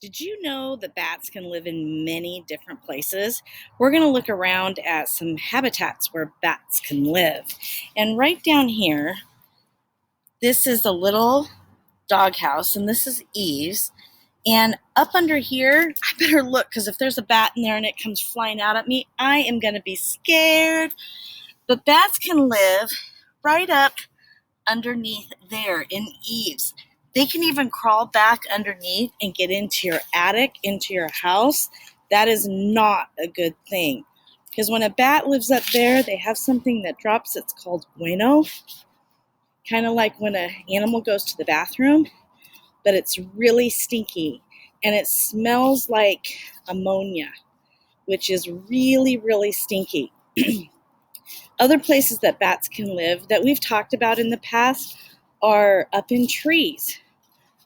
Did you know that bats can live in many different places? We're going to look around at some habitats where bats can live. And right down here, this is the little doghouse, and this is Eve's. And up under here, I better look because if there's a bat in there and it comes flying out at me, I am going to be scared. But bats can live right up underneath there in Eve's. They can even crawl back underneath and get into your attic, into your house. That is not a good thing. Because when a bat lives up there, they have something that drops. It's called guano. Kind of like when an animal goes to the bathroom, but it's really stinky. And it smells like ammonia, which is really, really stinky. Other places that bats can live that we've talked about in the past are up in trees.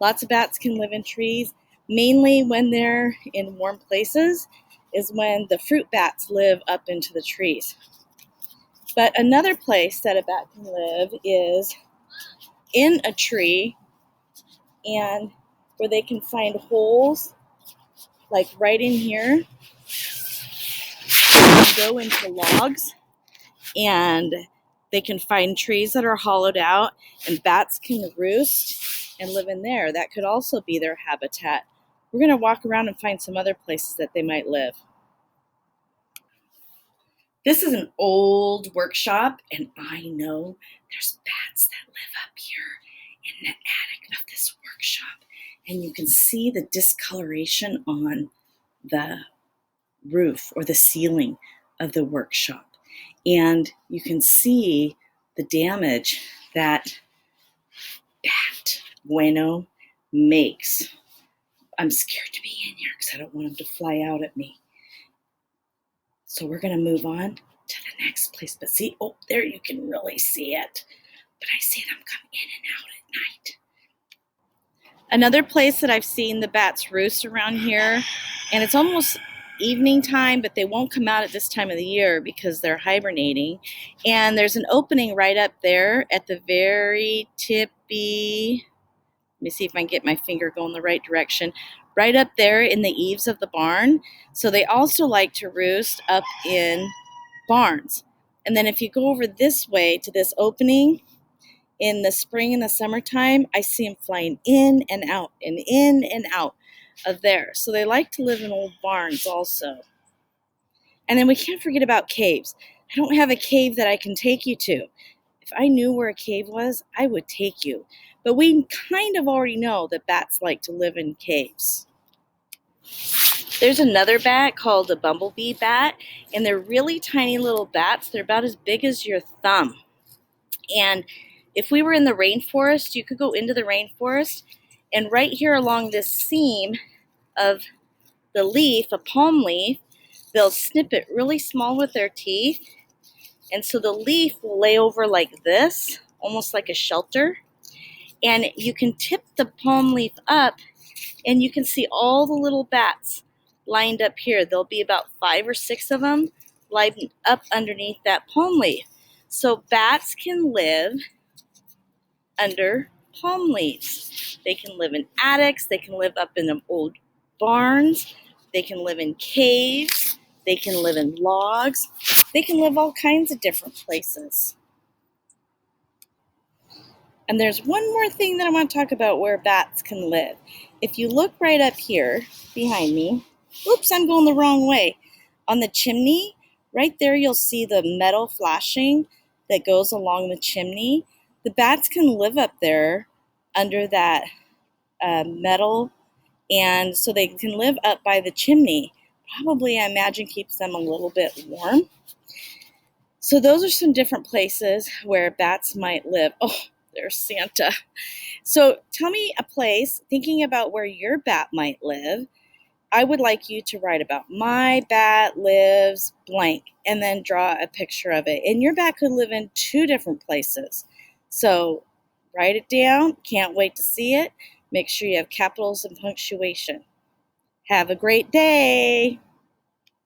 Lots of bats can live in trees, mainly when they're in warm places, is when the fruit bats live up into the trees. But another place that a bat can live is in a tree, and where they can find holes, like right in here, and go into logs, and they can find trees that are hollowed out, and bats can roost and live in there. That could also be their habitat. We're going to walk around and find some other places that they might live. This is an old workshop, and I know there's bats that live up here in the attic of this workshop. And you can see the discoloration on the roof or the ceiling of the workshop. And you can see the damage that bat guano makes. I'm scared to be in here because I don't want them to fly out at me. So we're going to move on to the next place. But see, oh, there you can really see it. But I see them come in and out at night. Another place that I've seen the bats roost around here, and it's almost evening time, but they won't come out at this time of the year because they're hibernating. And there's an opening right up there at the very tippy, let me see if I can get my finger going the right direction, right up there in the eaves of the barn. So they also like to roost up in barns. And then if you go over this way to this opening, in the spring and the summertime, I see them flying in and out of there. So they like to live in old barns also. And then we can't forget about caves. I don't have a cave that I can take you to. If I knew where a cave was, I would take you. But we kind of already know that bats like to live in caves. There's another bat called a bumblebee bat, and they're really tiny little bats. They're about as big as your thumb. And if we were in the rainforest, you could go into the rainforest, and right here along this seam of the leaf, a palm leaf, they'll snip it really small with their teeth. And so the leaf will lay over like this, almost like a shelter. And you can tip the palm leaf up, and you can see all the little bats lined up here. There'll be about 5 or 6 of them lined up underneath that palm leaf. So bats can live under palm leaves. They can live in attics. They can live up in old barns. They can live in caves. They can live in logs. They can live all kinds of different places. And there's one more thing that I want to talk about where bats can live. If you look right up here behind me, oops, I'm going the wrong way. On the chimney, right there you'll see the metal flashing that goes along the chimney. The bats can live up there under that metal, and so they can live up by the chimney. Probably, I imagine, keeps them a little bit warm. So those are some different places where bats might live. Oh, there's Santa. So tell me a place, thinking about where your bat might live. I would like you to write about my bat lives blank and then draw a picture of it. And your bat could live in 2 different places. So write it down. Can't wait to see it. Make sure you have capitals and punctuation. Have a great day.